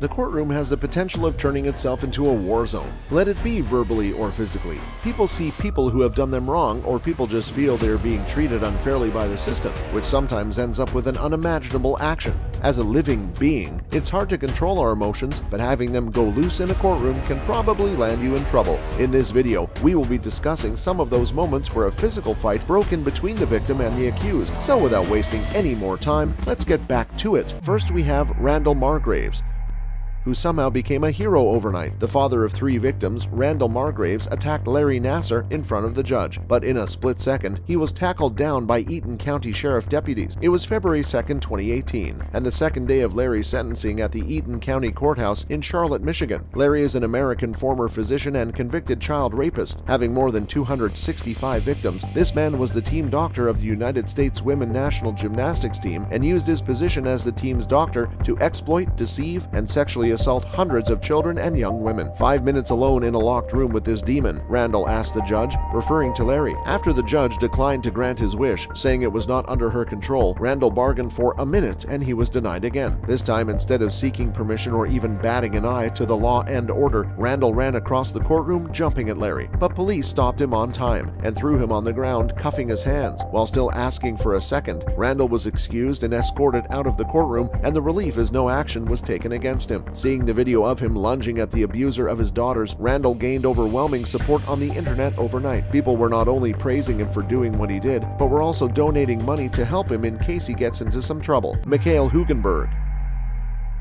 The courtroom has the potential of turning itself into a war zone. Let it be verbally or physically. People see people who have done them wrong, or people just feel they are being treated unfairly by the system, which sometimes ends up with an unimaginable action. As a living being, it's hard to control our emotions, but having them go loose in a courtroom can probably land you in trouble. In this video, we will be discussing some of those moments where a physical fight broke in between the victim and the accused. So without wasting any more time, let's get back to it. First, we have Randall Margraves, who somehow became a hero overnight. The father of 3 victims, Randall Margraves, attacked Larry Nassar in front of the judge, but in a split second, he was tackled down by Eaton County Sheriff deputies. It was February 2nd, 2018, and the second day of Larry's sentencing at the Eaton County Courthouse in Charlotte, Michigan. Larry is an American former physician and convicted child rapist, having more than 265 victims. This man was the team doctor of the United States Women National Gymnastics team and used his position as the team's doctor to exploit, deceive, and sexually assault hundreds of children and young women. 5 minutes alone in a locked room with this demon, Randall asked the judge, referring to Larry. After the judge declined to grant his wish, saying it was not under her control, Randall bargained for a minute and he was denied again. This time, instead of seeking permission or even batting an eye to the law and order, Randall ran across the courtroom, jumping at Larry. But police stopped him on time and threw him on the ground, cuffing his hands. While still asking for a second, Randall was excused and escorted out of the courtroom, and the relief is no action was taken against him. Seeing the video of him lunging at the abuser of his daughters, Randall gained overwhelming support on the internet overnight. People were not only praising him for doing what he did, but were also donating money to help him in case he gets into some trouble. Mikhail Hugenberg,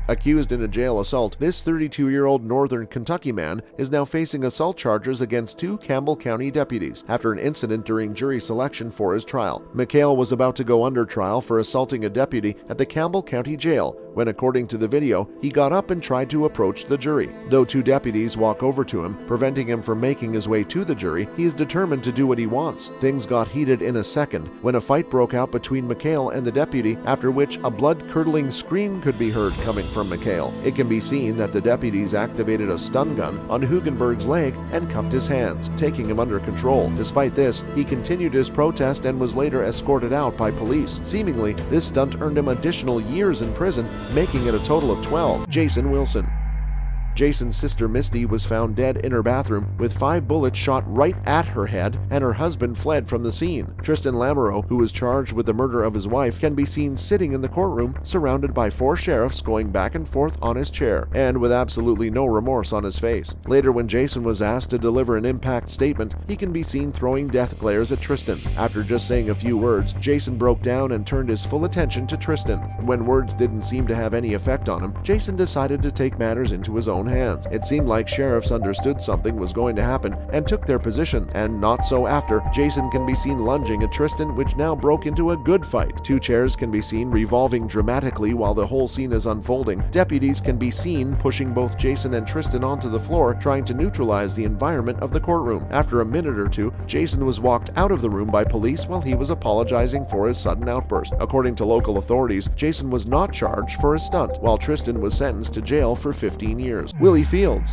accused in a jail assault, this 32-year-old Northern Kentucky man is now facing assault charges against 2 Campbell County deputies after an incident during jury selection for his trial. Mikhail was about to go under trial for assaulting a deputy at the Campbell County Jail when, according to the video, he got up and tried to approach the jury. Though 2 deputies walk over to him, preventing him from making his way to the jury, he is determined to do what he wants. Things got heated in a second when a fight broke out between Mikhail and the deputy, after which a blood-curdling scream could be heard coming from Mikhail. It can be seen that the deputies activated a stun gun on Hugenberg's leg and cuffed his hands, taking him under control. Despite this, he continued his protest and was later escorted out by police. Seemingly, this stunt earned him additional years in prison, making it a total of 12. Jason Wilson. Jason's sister Misty was found dead in her bathroom with 5 bullets shot right at her head, and her husband fled from the scene. Tristan Lamoureux, who was charged with the murder of his wife, can be seen sitting in the courtroom surrounded by 4 sheriffs going back and forth on his chair, and with absolutely no remorse on his face. Later, when Jason was asked to deliver an impact statement, he can be seen throwing death glares at Tristan. After just saying a few words, Jason broke down and turned his full attention to Tristan. When words didn't seem to have any effect on him, Jason decided to take matters into his own hands. It seemed like sheriffs understood something was going to happen and took their positions, and not so after. Jason can be seen lunging at Tristan, which now broke into a good fight. 2 chairs can be seen revolving dramatically while the whole scene is unfolding. Deputies can be seen pushing both Jason and Tristan onto the floor, trying to neutralize the environment of the courtroom. After a minute or 2, Jason was walked out of the room by police while he was apologizing for his sudden outburst. According to local authorities, Jason was not charged for his stunt, while Tristan was sentenced to jail for 15 years. Willie Fields.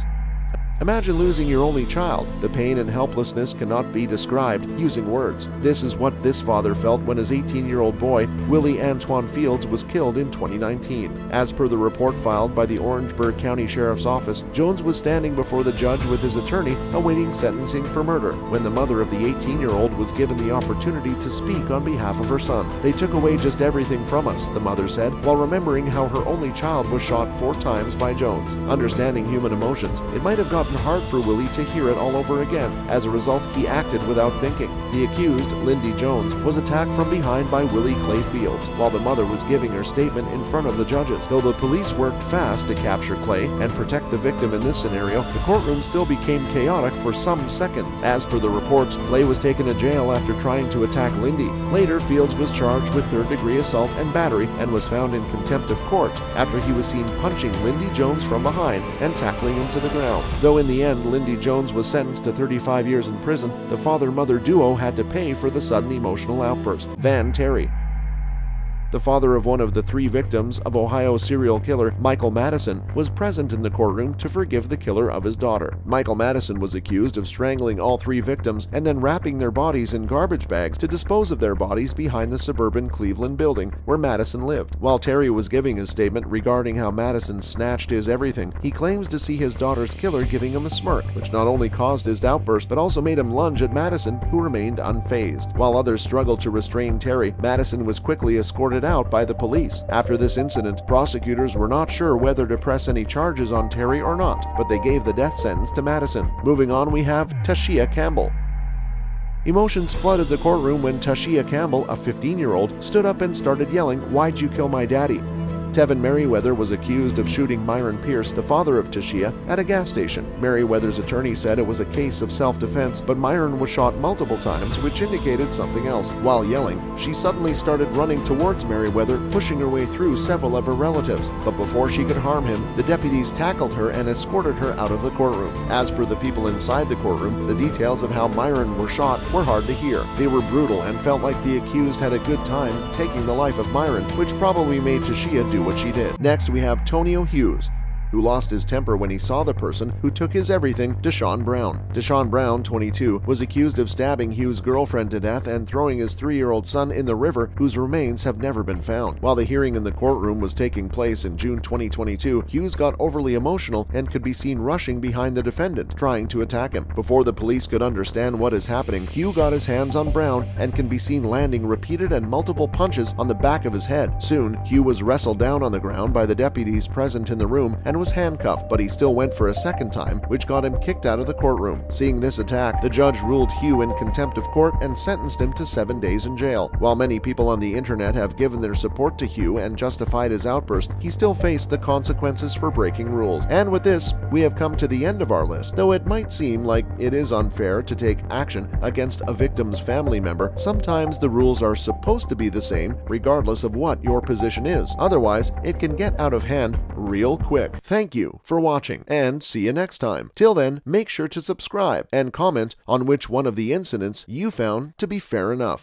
Imagine losing your only child. The pain and helplessness cannot be described using words. This is what this father felt when his 18-year-old boy, Willie Antoine Fields, was killed in 2019. As per the report filed by the Orangeburg County Sheriff's Office, Jones was standing before the judge with his attorney awaiting sentencing for murder when the mother of the 18-year-old was given the opportunity to speak on behalf of her son. "They took away just everything from us," the mother said, while remembering how her only child was shot 4 times by Jones. Understanding human emotions, it might have gotten hard for Willie to hear it all over again. As a result, he acted without thinking. The accused, Lindy Jones, was attacked from behind by Willie Clay Fields while the mother was giving her statement in front of the judges. Though the police worked fast to capture Clay and protect the victim in this scenario, the courtroom still became chaotic for some seconds. As per the reports, Clay was taken to jail after trying to attack Lindy. Later, Fields was charged with 3rd-degree assault and battery and was found in contempt of court after he was seen punching Lindy Jones from behind and tackling him to the ground. Though in the end, Lindy Jones was sentenced to 35 years in prison, the father-mother duo had to pay for the sudden emotional outburst. Van Terry. The father of one of the 3 victims of Ohio serial killer Michael Madison was present in the courtroom to forgive the killer of his daughter. Michael Madison was accused of strangling all 3 victims and then wrapping their bodies in garbage bags to dispose of their bodies behind the suburban Cleveland building where Madison lived. While Terry was giving his statement regarding how Madison snatched his everything, he claims to see his daughter's killer giving him a smirk, which not only caused his outburst but also made him lunge at Madison, who remained unfazed. While others struggled to restrain Terry, Madison was quickly escorted out by the police. After this incident, prosecutors were not sure whether to press any charges on Terry or not, but they gave the death sentence to Madison. Moving on, we have Tashia Campbell. Emotions flooded the courtroom when Tashia Campbell, a 15-year-old, stood up and started yelling, "Why'd you kill my daddy?" Tevin Merriweather was accused of shooting Myron Pierce, the father of Tashia, at a gas station. Merriweather's attorney said it was a case of self-defense, but Myron was shot multiple times, which indicated something else. While yelling, she suddenly started running towards Merriweather, pushing her way through several of her relatives. But before she could harm him, the deputies tackled her and escorted her out of the courtroom. As per the people inside the courtroom, the details of how Myron was shot were hard to hear. They were brutal and felt like the accused had a good time taking the life of Myron, which probably made Tashia do what she did. Next, we have Tonio Hughes, who lost his temper when he saw the person who took his everything, Deshaun Brown. Deshaun Brown, 22, was accused of stabbing Hughes' girlfriend to death and throwing his 3-year-old son in the river, whose remains have never been found. While the hearing in the courtroom was taking place in June 2022, Hughes got overly emotional and could be seen rushing behind the defendant, trying to attack him. Before the police could understand what is happening, Hugh got his hands on Brown and can be seen landing repeated and multiple punches on the back of his head. Soon, Hugh was wrestled down on the ground by the deputies present in the room and was handcuffed, but he still went for a second time, which got him kicked out of the courtroom. Seeing this attack, the judge ruled Hugh in contempt of court and sentenced him to 7 days in jail. While many people on the internet have given their support to Hugh and justified his outburst, he still faced the consequences for breaking rules. And with this, we have come to the end of our list. Though it might seem like it is unfair to take action against a victim's family member, sometimes the rules are supposed to be the same regardless of what your position is. Otherwise, it can get out of hand real quick. Thank you for watching, and see you next time. Till then, make sure to subscribe and comment on which one of the incidents you found to be fair enough.